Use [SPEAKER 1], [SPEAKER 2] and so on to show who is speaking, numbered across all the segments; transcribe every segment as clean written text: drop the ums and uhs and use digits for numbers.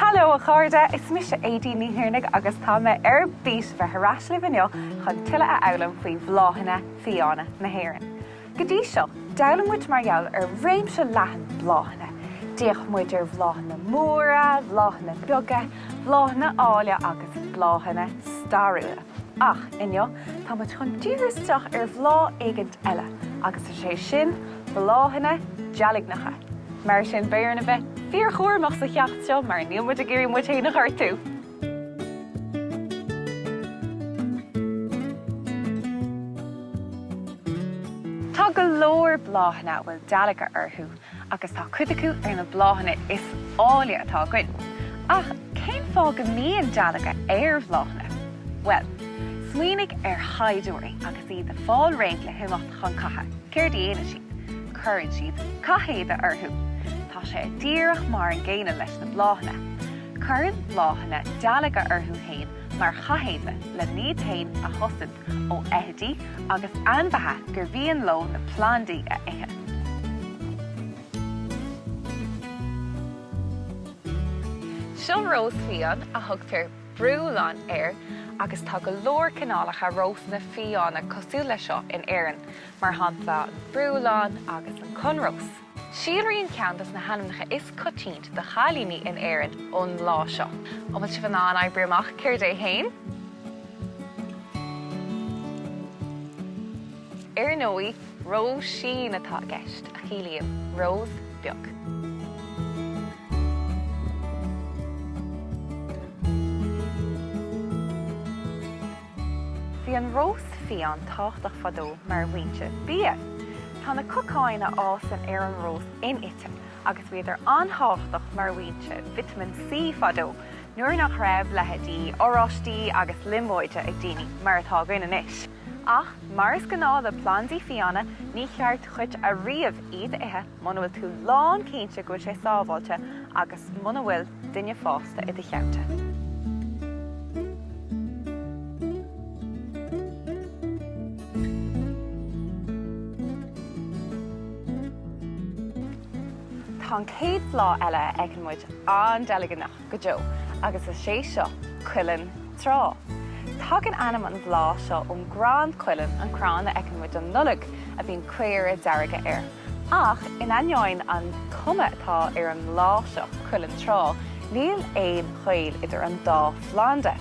[SPEAKER 1] Hello a cháirde, is mis Aedín hÉireann agus tá me bís bheith harráisle bhaineo chun tuile a elam faoi bhláthanna Fiáine na hÉireann. Go dtí seo, dealamh muid mar gheall réimse leathan bláthanna. Díoch muid bhláthanna móra, bhláthanna beaga, bhláthanna áile agus bhláthanna starúla. Ach, inneo, tá muid chun dúrasteach bhlá éigent eile agus sé sin bhláthanna dealagnacha. Mar sin béarna bheith fíor chóirmach sa cheacht seo mar níl muid a géirí muid héanana chuirtú. Tá go leor bhláthanna bhfuil dealaga orthú agus tá cuid acu ar na bhláthanna is áile atá goin. Ach, cén fá go mbíonn dealaga ar bhláthanna? Well, smaoinigh ar haidiúirí agus iad a fáil réint le himeacht chun catha. Céir dhéana siad, cuireann siad cathéad orthú. Tá sé díreach mar an ggéine leis na bhláthanna. Cuireann bhláthanna dealaga orthú féin mar chathéide le níd féin a thosaint ó Aedín agus anmhaithe gur bhíonn leo na plandaí a ithe. Seo rós fiáin a thugtar brúlán air agus tá go leor cineálacha rós na fiáine cosú lei seo in hÉireann mar hapla an brúlán agus an conrós. Síolraíonn ceantas na hanamnacha is cotínt de chalíní in hÉireann ón lá seo. Óid si bhanán ag briamach céir dé hain. Ar nóí, rós sin atá gceist a chiallaíonn rós beag. Bhí an rós fiáin táchtach fadó mar bhainte bia. Tá na cocáine ásan ar an rós in ite agus bhíidir antáchtach mar bhainte vitamin C fadó nuair nach raibh leithéidí, óráistí agus limbóide ag daoine mar atá gine inis. Ach, mar is gná le plandaí fiáine ní cheart chuid a riamh iad ithe muna bhfuil tú lán cinnte go sé sábháilte agus muna bhfuil duine fásta i d cheanta. Tá an céad bhlá eile ag an muid an dealaganach go deo, agus is sé seo Cúla4 Tá an anam an bhlá seo ón grán cuileann an crána ag an muid an nullag a bhíon cuir dearga air. Ach, in aineáin an cuma atá ar an bhlá seo Cúla4, níl éon chuil idir an dá phláinte.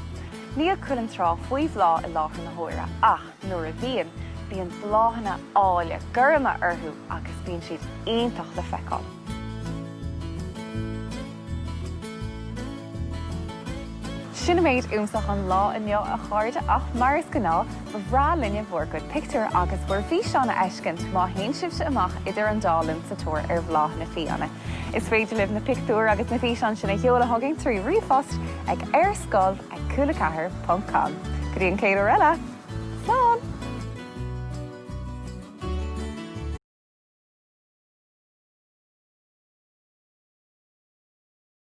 [SPEAKER 1] Níl Cúla4 faoi bhlá i láthair na hóire, ach nuair a bhíonn, bíonn bhláthanna áile gurma orthú agus bíonn siad iontach le feiceáil. Sinna méid úmsach an lá inneo a cháirde ach mar is gná ba bhrá linne bhórgad pictiúr agus bhfíseán a eiscint má haon sibse amach idir an dálim sa túir ar bhláthanna Fiáine. Is féidir libh na pictiúr agus na físeán sinna heola thugainn trí riomhphost ag Ar Scoil ag Cúla4.com. Go dtí an céad eile.